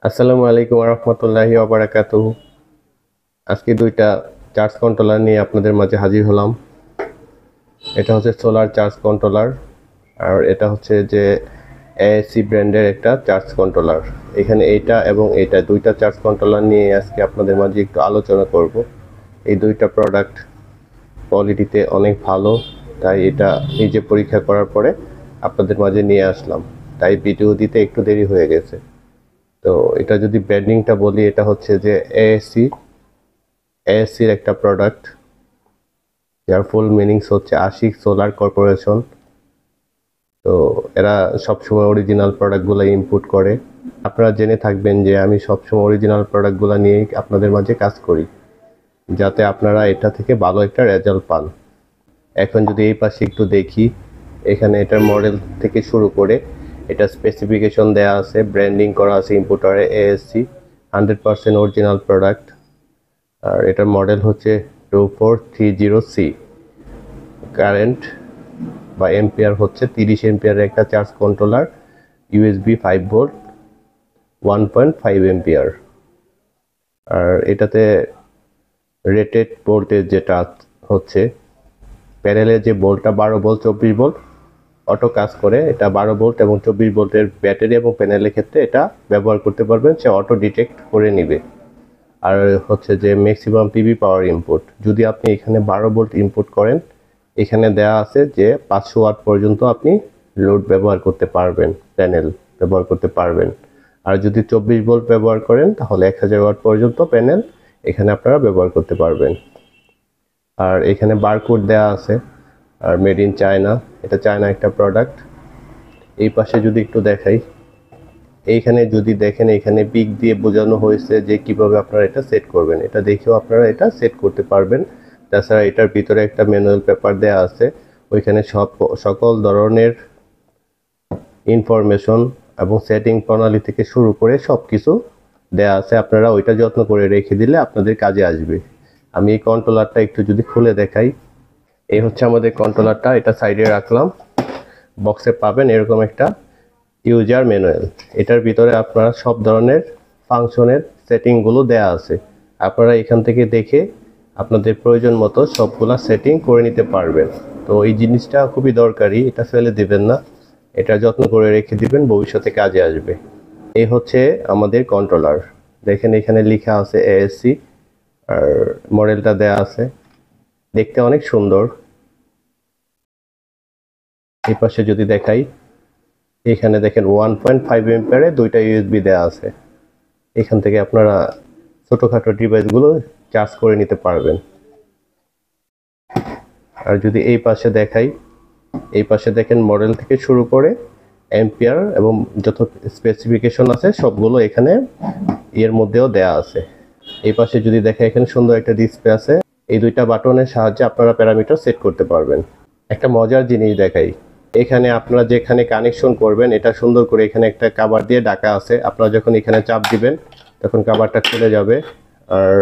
আসসালামু আলাইকুম রহমতুল্লাহি ওবারাকাতুহু। আজকে দুইটা চার্জ কন্ট্রোলার নিয়ে আপনাদের মাঝে হাজির হলাম। এটা হচ্ছে সোলার চার্জ কন্ট্রোলার, আর এটা হচ্ছে যে এএসসি ব্র্যান্ডের একটা চার্জ কন্ট্রোলার। এখানে এইটা এবং এইটা দুইটা চার্জ কন্ট্রোলার নিয়ে আজকে আপনাদের মাঝে একটু আলোচনা করব। এই দুইটা প্রোডাক্ট কোয়ালিটিতে অনেক ভালো, তাই এটা নিজে পরীক্ষা করার পরে আপনাদের মাঝে নিয়ে আসলাম। তাই ভিডিও দিতে একটু দেরি হয়ে গেছে। তো এটা যদি ব্র্যান্ডিংটা বলি, এটা হচ্ছে যে এএসসির একটা প্রোডাক্ট, যার ফুল মিনিংস হচ্ছে আশিক সোলার কর্পোরেশন। তো এরা সবসময় অরিজিনাল প্রোডাক্টগুলো ইম্পোর্ট করে। আপনারা জেনে থাকবেন যে আমি সবসময় অরিজিনাল প্রোডাক্টগুলো নিয়েই আপনাদের মাঝে কাজ করি, যাতে আপনারা এটা থেকে ভালো একটা রেজাল্ট পান। এখন যদি এই পাশে একটু দেখি, এখানে এটার মডেল থেকে শুরু করে এটা স্পেসিফিকেশন দেওয়া আছে, ব্র্যান্ডিং করা আছে ইম্পোর্টারে এএসসি, 100% অরিজিনাল প্রোডাক্ট। আর এটার মডেল হচ্ছে 2430C। কারেন্ট বা এম্পিয়ার হচ্ছে 30 এম্পিয়ারের একটা charge controller, USB 5 volt, 1.5 ampere. আর এটাতে রেটেড ভোল্টেজ যেটা হচ্ছে, প্যানেলের যে ভোল্টটা 12 ভোল্ট 24 ভোল্ট অটো কাজ করে। এটা 12 ভোল্ট এবং 24 ভোল্টের ব্যাটারি এবং প্যানেলের ক্ষেত্রে এটা ব্যবহার করতে পারবেন, সে অটো ডিটেক্ট করে নিবে। আর হচ্ছে যে ম্যাক্সিমাম পিভি পাওয়ার ইনপুট, যদি আপনি এখানে 12 ভোল্ট ইনপুট করেন, এখানে দেয়া আছে যে 500 ওয়াট পর্যন্ত আপনি লোড ব্যবহার করতে পারবেন, প্যানেল ব্যবহার করতে পারবেন। আর যদি 24 ভোল্ট ব্যবহার করেন, তাহলে 1000 ওয়াট পর্যন্ত প্যানেল এখানে আপনারা ব্যবহার করতে পারবেন। আর এখানে বারকোড দেয়া আছে, আর মেড ইন চায়না, এটা চায়না একটা প্রোডাক্ট। এই পাশে যদি একটু দেখাই, এইখানে যদি দেখেন, এখানে পিক দিয়ে বোঝানো হয়েছে যে কিভাবে আপনারা এটা সেট করবেন। এটা দেখেও আপনারা এটা সেট করতে পারবেন। তাছাড়া এটার ভিতরে একটা ম্যানুয়াল পেপার দেয়া আছে, ওইখানে সকল ধরনের ইনফরমেশন এবং সেটিং প্রণালী থেকে শুরু করে সব কিছু দেয়া আছে। আপনারা ওইটা যত্ন করে রেখে দিলে আপনাদের কাজে আসবে। আমি এই কন্ট্রোলারটা একটু যদি খুলে দেখাই, এই হচ্ছে আমাদের কন্ট্রোলারটা। এটা সাইডে রাখলাম। বক্সে পাবেন এরকম একটা ইউজার ম্যানুয়াল। এটার ভিতরে আপনারা সব ধরনের ফাংশনের সেটিংগুলো দেয়া আছে। আপনারা এখান থেকে দেখে আপনাদের প্রয়োজন মতো সবগুলা সেটিং করে নিতে পারবেন। তো এই জিনিসটা খুবই দরকারি, এটা ফেলে দিবেন না, এটা যত্ন করে রেখে দিবেন, ভবিষ্যতে কাজে আসবে। এই হচ্ছে আমাদের কন্ট্রোলার। দেখেন এখানে লেখা আছে এএসসি, আর মডেলটা দেয়া আছে, দেখতে অনেক সুন্দর। এই পাশে যদি দেখাই, এখানে দেখেন 1.5 এম্পিয়ারে দুইটা ইউএসবি দেওয়া আছে। এখান থেকে আপনারা ছোটোখাটো ডিভাইসগুলো চার্জ করে নিতে পারবেন। আর যদি এই পাশে দেখাই, এই পাশে দেখেন মডেল থেকে শুরু করে এম্পিয়ার এবং যত স্পেসিফিকেশন আছে সবগুলো এখানে এর মধ্যেও দেয়া আছে। এই পাশে যদি দেখেন, এখানে সুন্দর একটা ডিসপ্লে আছে। এই দুইটা বাটনের সাহায্যে আপনারা প্যারামিটার সেট করতে পারবেন। একটা মজার জিনিস দেখাই, এখানে আপনারা যেখানে কানেকশন করবেন, এটা সুন্দর করে এখানে একটা কভার দিয়ে ঢাকা আছে। আপনারা যখন এখানে চাপ দিবেন, তখন কভারটা খুলে যাবে। আর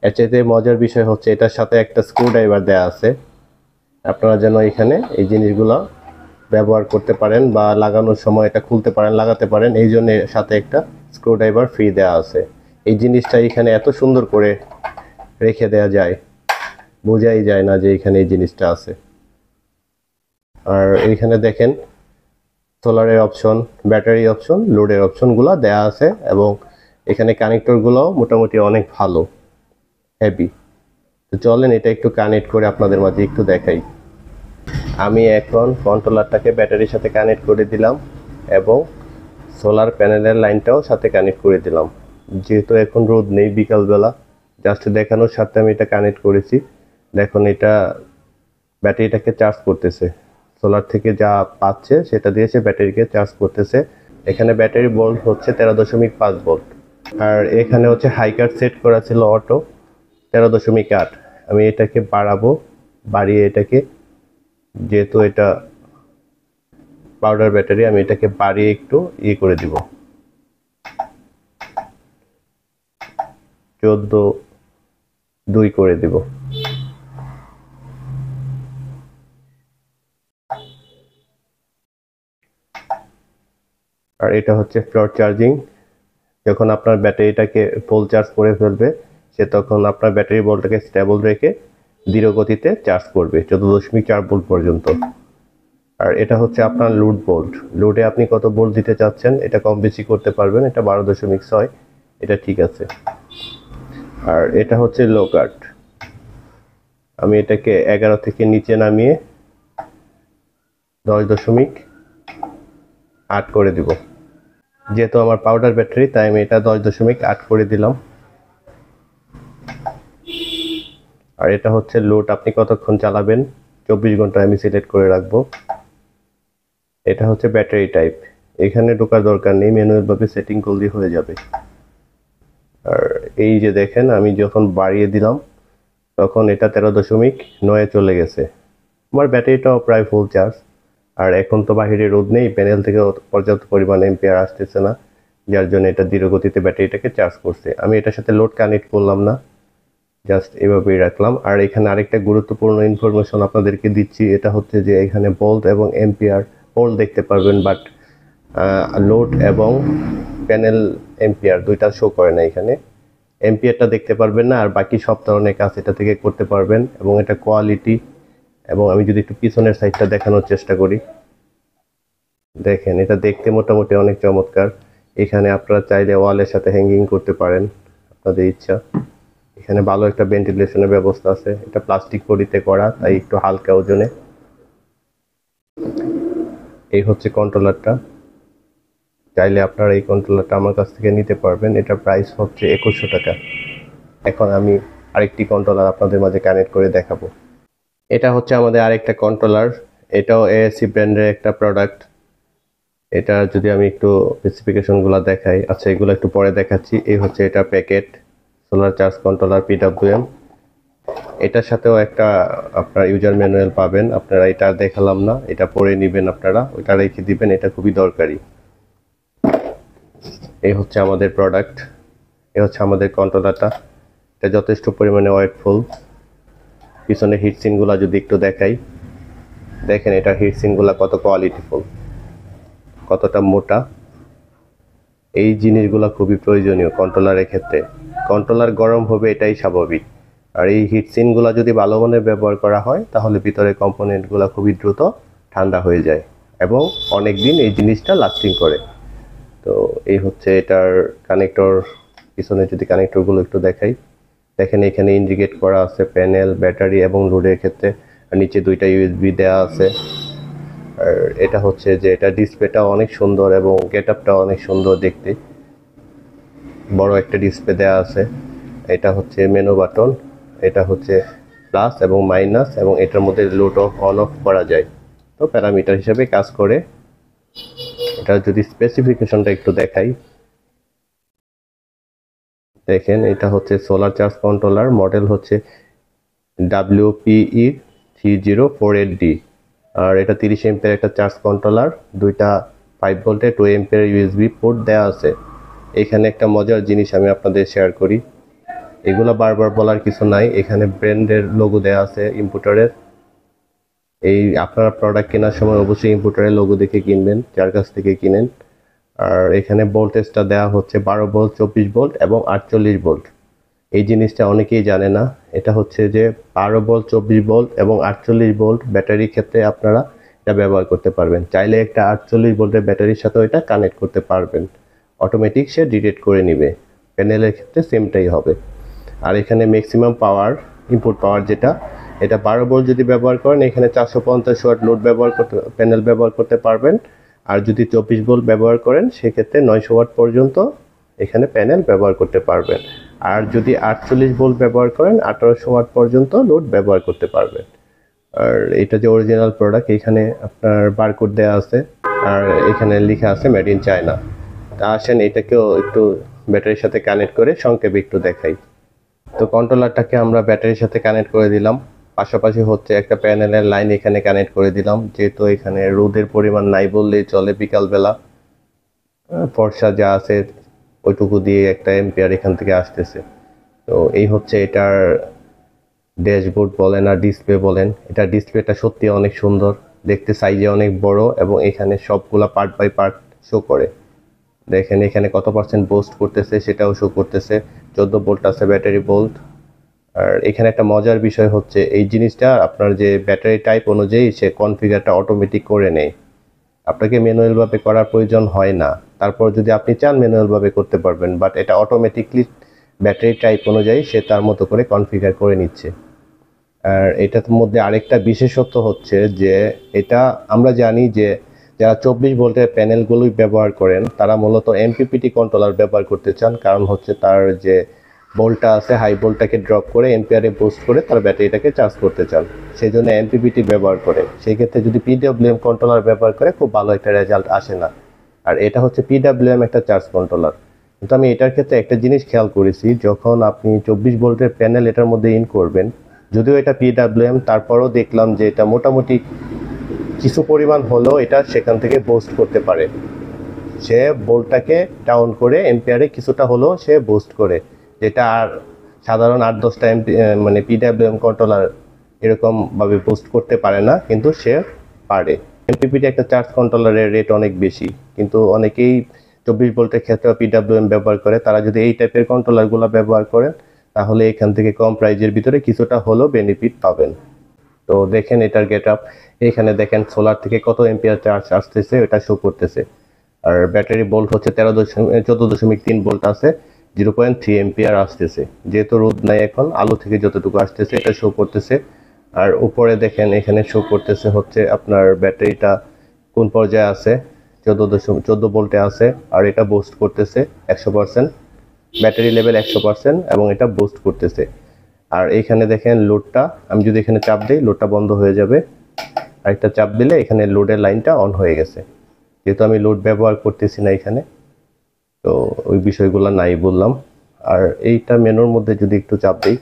এর চাইতে মজার বিষয় হচ্ছে, এটার সাথে একটা স্ক্রু ড্রাইভার দেওয়া আছে। আপনারা যেন এখানে এই জিনিসগুলো ব্যবহার করতে পারেন বা লাগানোর সময় এটা খুলতে পারেন, লাগাতে পারেন, এই জন্য সাথে একটা স্ক্রু ড্রাইভার ফ্রি দেওয়া আছে। এই জিনিসটা এখানে এত সুন্দর করে রেখে দেওয়া যায়, বোঝাই যায় না যে এখানে এই জিনিসটা আছে। আর এইখানে দেখেন সোলারের অপশন, ব্যাটারি অপশন, লোডের অপশনগুলো দেয়া আছে, এবং এখানে কানেক্টরগুলো মোটামুটি অনেক ভালো, হেভি। তো চলেন এটা একটু কানেক্ট করে আপনাদের মাঝে একটু দেখাই। আমি এখন কন্ট্রোলারটাকে ব্যাটারির সাথে কানেক্ট করে দিলাম, এবং সোলার প্যানেলের লাইনটাও সাথে কানেক্ট করে দিলাম। যেহেতু এখন রোদ নেই, বিকালবেলা, জাস্ট দেখানোর সাথে আমি এটা কানেক্ট করেছি। দেখুন এটা ব্যাটারিটাকে চার্জ করতেছে, সোলার থেকে যা পাচ্ছে সেটা দিয়ে সে ব্যাটারিকে চার্জ করতেছে। এখানে ব্যাটারি ভোল্ট হচ্ছে 13.5 ভোল্ট। আর এখানে হচ্ছে হাইকার সেট করা ছিল অটো 13.8। আমি এটাকে বাড়াবো, বাড়িয়ে এটাকে, যেহেতু এটা পাউডার ব্যাটারি, আমি এটাকে বাড়িয়ে একটু করে দিব, 14.2 করে দিব। আর এটা হচ্ছে ফ্লোর চার্জিং, যখন আপনার ব্যাটারিটাকে ফুল চার্জ করে ফেলবে সে তখন আপনার ব্যাটারি ভোল্টটাকে স্টেবল রেখে ধীর গতিতে চার্জ করবে 14.4 ভোল্ট পর্যন্ত। আর এটা হচ্ছে আপনার লোড ভোল্ট, লোডে আপনি কত ভোল্ট দিতে চাচ্ছেন এটা কম বেশি করতে পারবেন, এটা 12.6, এটা ঠিক আছে। আর এটা হচ্ছে লো কাট, আমি এটাকে 11 থেকে নিচে নামিয়ে 10.8 করে দিব। যেহেতু আমার পাউডার ব্যাটারি তাই আমি এটা 10.8 করে দিলাম। আর এটা হচ্ছে লোড, আপনি কতক্ষণ চালাবেন 24 ঘন্টা আমি সিলেক্ট করে রাখবো। এটা হচ্ছে ব্যাটারি টাইপ, এখানে ঢোকার দরকার নেই, ম্যানুয়াল ভাবে সেটিং করলেই হয়ে যাবে। আর এই যে দেখেন আমি যখন বাড়িয়ে দিলাম তখন এটা 13.9 চলে গেছে। আমার ব্যাটারিটাও প্রায় ফুল চার্জ। আর এখন তো বাহিরে রোদ নেই, প্যানেল থেকে পর্যাপ্ত পরিমাণ এম্পিয়ার আসতেছে না, যার জন্য এটা ধীর গতিতে ব্যাটারিটাকে চার্জ করছে। আমি এটার সাথে লোড কানেক্ট করলাম না, জাস্ট এভাবেই রাখলাম। আর এখানে আরেকটা গুরুত্বপূর্ণ ইনফরমেশন আপনাদেরকে দিচ্ছি, এটা হচ্ছে যে এখানে ভোল্ট এবং এম্পিয়ার ভোল্ট দেখতে পারবেন, বাট লোড এবং প্যানেল এম্পিয়ার দুইটা শো করে না। এখানে এম্পিয়ারটা দেখতে পারবেন না, আর বাকি সব ধরনের কাজ এটা থেকে করতে পারবেন। এবং এটা কোয়ালিটি, এবং আমি যদি একটু পিছনের সাইডটা দেখানোর চেষ্টা করি, দেখেন এটা দেখতে মোটামুটি অনেক চমৎকার। এখানে আপনারা চাইলে ওয়ালের সাথে হ্যাঙ্গিং করতে পারেন আপনাদের ইচ্ছা। এখানে ভালো একটা ভেন্টিলেশনের ব্যবস্থা আছে, এটা প্লাস্টিক বডিতে করা তাই একটু হালকা ওজনে। এই হচ্ছে কন্ট্রোলারটা, চাইলে আপনারা এই কন্ট্রোলারটা আমার কাছ থেকে নিতে পারবেন, এটা প্রাইস হচ্ছে 2100 টাকা। এখন আমি আরেকটি কন্ট্রোলার আপনাদের মাঝে কানেক্ট করে দেখাবো। এটা হচ্ছে আমাদের আরেকটা কন্ট্রোলার, এটাও এএসসি ব্র্যান্ডের একটা প্রোডাক্ট। এটা যদি আমি একটু স্পেসিফিকেশনগুলো দেখাই, আচ্ছা এগুলো একটু পরে দেখাচ্ছি। এই হচ্ছে এটা packet solar charge controller PWM। এটার সাথেও একটা আপনার ইউজার ম্যানুয়াল পাবেন, আপনারা এটা দেখালাম না, এটা পরে নেবেন, আপনারা ওটা রেখে দিবেন, এটা খুবই দরকারি। এই হচ্ছে আমাদের প্রোডাক্ট, এই হচ্ছে আমাদের কন্ট্রোলারটা, এটা যথেষ্ট পরিমাণে ওয়েটফুল। পিছনে হিটসিনগুলো যদি একটু দেখাই, দেখেন এটা হিটসিনগুলো কত কোয়ালিটিফুল, কতটা মোটা। এই জিনিসগুলো খুবই প্রয়োজনীয় কন্ট্রোলারের ক্ষেত্রে। কন্ট্রোলার গরম হবে এটাই স্বাভাবিক, আর এই হিটসিনগুলো যদি ভালো মানের ব্যবহার করা হয় তাহলে ভিতরের কম্পোনেন্টগুলো খুবই দ্রুত ঠান্ডা হয়ে যায় এবং অনেক দিন এই জিনিসটা লাস্টিং করে। তো এই হচ্ছে এটার কানেক্টর, পিছনে যদি কানেক্টরগুলো একটু দেখাই, দেখেন এখানে ইন্ডিকেট করা আছে প্যানেল, ব্যাটারি এবং লোডের ক্ষেত্রে। আর নিচে দুইটা USB দেওয়া আছে। আর এটা হচ্ছে যে এটা ডিসপ্লেটা অনেক সুন্দর এবং গেটআপটা অনেক সুন্দর দেখতে, বড় একটা ডিসপ্লে দেওয়া আছে। এটা হচ্ছে মেনু বাটন, এটা হচ্ছে প্লাস এবং মাইনাস, এবং এটার মধ্যে লোড অফ অন অফ করা যায়, তো প্যারামিটার হিসেবে কাজ করে। এটা যদি স্পেসিফিকেশনটা একটু দেখাই, দেখেন এটা হচ্ছে সোলার চার্জ কন্ট্রোলার, মডেল হচ্ছে WPE3048D। আর এটা 30 এম্পিয়ার একটা চার্জ কন্ট্রোলার, দুইটা 5 ভোল্টের 2 এম্পিয়ার USB পোর্ট দেওয়া আছে। এখানে একটা মজার জিনিস আমি আপনাদের শেয়ার করি, এগুলো বারবার বলার কিছু নাই, এখানে ব্র্যান্ডের লোগো দেওয়া আছে ইম্পোর্টারের। এই আপনারা প্রোডাক্ট কেনার সময় অবশ্যই ইম্পোর্টারের লোগো দেখে কিনবেন, যার কাছ থেকে কিনেন। আর এখানে ভোল্টেজটা দেওয়া হচ্ছে 12 ভোল্ট, 24 ভোল্ট এবং 48 ভোল্ট। এই জিনিসটা অনেকেই জানে না, এটা হচ্ছে যে 12 ভোল্ট, 24 ভোল্ট এবং 48 ভোল্ট ব্যাটারির ক্ষেত্রে আপনারা এটা ব্যবহার করতে পারবেন। চাইলে একটা 48 ভোল্টের ব্যাটারির সাথেও এটা কানেক্ট করতে পারবেন, অটোমেটিক সে ডিটেক্ট করে নেবে। প্যানেলের ক্ষেত্রে সেমটাই হবে। আর এখানে ম্যাক্সিমাম পাওয়ার, ইনপুট পাওয়ার যেটা, এটা 12 ভোল্ট যদি ব্যবহার করেন এখানে 450 ওয়াট লোড ব্যবহার করতে, প্যানেল ব্যবহার করতে পারবেন। আর যদি 24 ভোল্ট ব্যবহার করেন সেক্ষেত্রে 900 ওয়াট পর্যন্ত এখানে প্যানেল ব্যবহার করতে পারবেন। আর যদি 48 ভোল্ট ব্যবহার করেন 1800 ওয়াট পর্যন্ত লোড ব্যবহার করতে পারবেন। আর এটা যে অরিজিনাল প্রোডাক্ট, এখানে আপনার বারকোড দেওয়া আছে আর এখানে লেখা আছে মেড ইন চায়না। তা আসেন এটাকেও একটু ব্যাটারির সাথে কানেক্ট করে সংক্ষেপে একটু দেখাই। তো কন্ট্রোলারটাকে আমরা ব্যাটারির সাথে কানেক্ট করে দিলাম, পাশাপাশি হচ্ছে একটা প্যানেলের লাইন এখানে কানেক্ট করে দিলাম। যেহেতু এখানে রোদের পরিমাণ নাই বললেই চলে, বিকালবেলা ফর্সা যা আছে ওইটুকু দিয়ে একটা এম্পিয়ার এখান থেকে আসতেছে। তো এই হচ্ছে এটার ড্যাশবোর্ড বলেন আর ডিসপ্লে বলেন, এটা ডিসপ্লেটা সত্যি অনেক সুন্দর দেখতে, সাইজে অনেক বড় এবং এখানে সবগুলা পার্ট বাই পার্ট শো করে। দেখেন এখানে কত পার্সেন্ট বুস্ট করতেছে সেটাও শো করতেছে। 14 ভোল্ট আছে ব্যাটারি ভোল্ট। আর এখানে একটা মজার বিষয় হচ্ছে এই জিনিসটা আপনার যে ব্যাটারি টাইপ অনুযায়ী সে কনফিগারটা অটোমেটিক করে নেয়, আপনাকে ম্যানুয়ালভাবে করার প্রয়োজন হয় না। তারপর যদি আপনি চান ম্যানুয়ালভাবে করতে পারবেন, বাট এটা অটোমেটিকলি ব্যাটারি টাইপ অনুযায়ী সে তার মতো করে কনফিগার করে নিচ্ছে। আর এটার মধ্যে আরেকটা বিশেষত্ব হচ্ছে যে এটা আমরা জানি যে যারা 24 ভোল্টের প্যানেলগুলোই ব্যবহার করেন তারা মূলত এমপিপিটি কন্ট্রোলার ব্যবহার করতে চান, কারণ হচ্ছে তার যে ভোল্টটা আছে হাই ভোল্টটাকে ড্রপ করে এম্পিয়ারে বুস্ট করে তার ব্যাটারিটাকে চার্জ করতে চান, সেই জন্য এমপিপিটি ব্যবহার করে। সেই ক্ষেত্রে যদি পিডব্লিউএম কন্ট্রোলার ব্যবহার করে খুব ভালো একটা রেজাল্ট আসে না। আর এটা হচ্ছে পিডব্লিউএম একটা চার্জ কন্ট্রোলার। কিন্তু আমি এটার ক্ষেত্রে একটা জিনিস খেয়াল করেছি, যখন আপনি 24 ভোল্টের প্যানেল এটার মধ্যে ইন করবেন, যদিও এটা পিডব্লিউএম তারপরও দেখলাম যে এটা মোটামুটি কিছু পরিমাণ হলেও এটা সেখান থেকে বুস্ট করতে পারে। সে ভোল্টটাকে ডাউন করে এম্পিয়ারে কিছুটা হলেও সে বুস্ট করে, যেটা আর সাধারণ 8-10টা মানে পিডব্লিউএম কন্ট্রোলার এরকমভাবে বুস্ট করতে পারে না, কিন্তু সে পারে। এমপিপিটি একটা চার্জ কন্ট্রোলারের রেট অনেক বেশি, কিন্তু অনেকেই 24 ভোল্টের ক্ষেত্রে পিডব্লিউএম ব্যবহার করে। তারা যদি এই টাইপের কন্ট্রোলারগুলো ব্যবহার করেন তাহলে এখান থেকে কম প্রাইজের ভিতরে কিছুটা হলেও বেনিফিট পাবেন। তো দেখেন এটার গেট আপ, এখানে দেখেন সোলার থেকে কত এম্পিয়ার চার্জ আসতেছে এটা শো করতেছে। আর ব্যাটারি ভোল্ট হচ্ছে 14.3 ভোল্ট আছে, 0.3 এম্পিয়ার আসতেছে। যেহেতু রোদ নাই এখন, আলো থেকে যতটুকু আসতেছে এটা শো করতেছে। আর উপরে দেখেন এখানে শো করতেছে হচ্ছে আপনার ব্যাটারিটা কোন পর্যায়ে আছে, 14 ভোল্টে আছে। আর এটা বুস্ট করতেছে 100%, ব্যাটারি লেভেল 100% এবং এটা বুস্ট করতেছে। আর এইখানে দেখেন লোডটা, আমি যদি এখানে চাপ দিই লোডটা বন্ধ হয়ে যাবে, আরেকটা চাপ দিলে এখানে লোডের লাইনটা অন হয়ে গেছে। যেহেতু আমি লোড ব্যবহার করতেছি না এখানে, তো ওই বিষয়গুলো নাই বললাম। আর এইটা মেনুর মধ্যে যদি একটু চাপ দিই,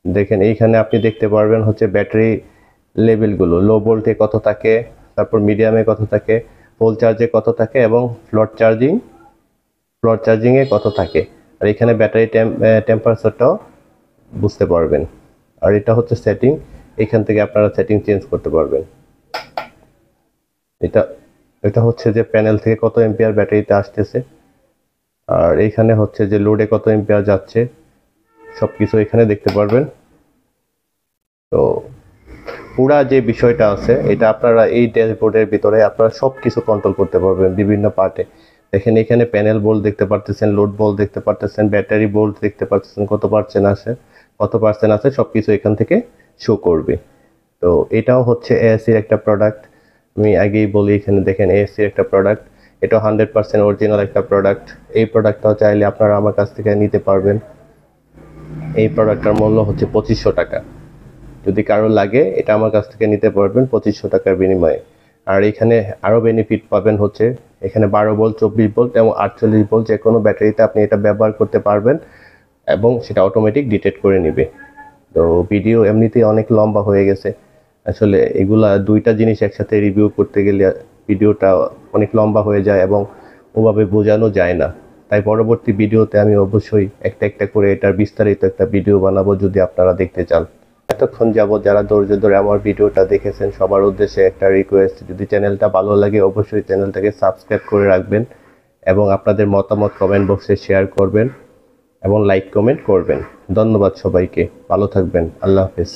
দেখেন এইখানে আপনি দেখতে পারবেন হচ্ছে ব্যাটারি লেভেলগুলো, লো ভোল্টে কত থাকে, তারপর মিডিয়ামে কত থাকে, ফুল চার্জে কত থাকে এবং ফ্লোর চার্জিংয়ে কত থাকে। আর এখানে ব্যাটারি টেম্পারেচারটাও বুঝতে পারবেন। আর এটা হচ্ছে সেটিং, এখান থেকে আপনারা সেটিং চেঞ্জ করতে পারবেন। এটা হচ্ছে যে প্যানেল থেকে কত এম্পিয়ার ব্যাটারিতে আসতেছে, আর এইখানে হচ্ছে যে লোডে কত এম্পিয়ার যাচ্ছে, সবকিছু এখানে দেখতে পারবেন। তো পুরা যে বিষয়টা আছে এটা আপনারা এই ড্যাশবোর্ডের ভিতরে আপনারা সবকিছু কন্ট্রোল করতে পারবেন বিভিন্ন পার্টে। দেখেন এখানে প্যানেল ভোল্ট দেখতে পারতেছেন, লোড ভোল্ট দেখতে পারতেছেন, ব্যাটারি ভোল্ট দেখতে পারতেছেন, কত পার্সেন্ট আছে সবকিছু এখান থেকে শো করবে। তো এটাও হচ্ছে এএসসির একটা প্রোডাক্ট। আমি আগেই বলি, এখানে দেখেন এএসসির একটা প্রোডাক্ট, এটা 100% অরিজিনাল একটা প্রোডাক্ট। এই প্রোডাক্টটাও চাইলে আপনারা আমার কাছ থেকে নিতে পারবেন। এই প্রোডাক্টটার মূল্য হচ্ছে 2500 টাকা। যদি কারো লাগে এটা আমার কাছ থেকে নিতে পারবেন 2500 টাকার বিনিময়ে। আর এখানে আরও বেনিফিট পাবেন হচ্ছে এখানে 12 ভোল্ট, 24 ভোল্ট এবং 48 ভোল্ট যে কোনো ব্যাটারিতে আপনি এটা ব্যবহার করতে পারবেন এবং সেটা অটোমেটিক ডিটেক্ট করে নেবে। তো ভিডিও এমনিতেই অনেক লম্বা হয়ে গেছে, আসলে এগুলা দুইটা জিনিস একসাথে রিভিউ করতে গেলে ভিডিওটা অনেক লম্বা হয়ে যায় এবং ওভাবে বোঝানো যায় না। তাই পরবর্তী ভিডিওতে আমি অবশ্যই একটা একটা করে এটার বিস্তারিত একটা ভিডিও বানাবো যদি আপনারা দেখতে চান। এতক্ষণ যাবত যারা ধৈর্য ধরে আমার ভিডিওটা দেখেছেন সবার উদ্দেশ্যে একটা রিকোয়েস্ট, যদি চ্যানেলটা ভালো লাগে অবশ্যই চ্যানেলটাকে সাবস্ক্রাইব করে রাখবেন এবং আপনাদের মতামত কমেন্ট বক্সে শেয়ার করবেন এবং লাইক কমেন্ট করবেন। ধন্যবাদ সবাইকে, ভালো থাকবেন, আল্লাহ হাফেজ।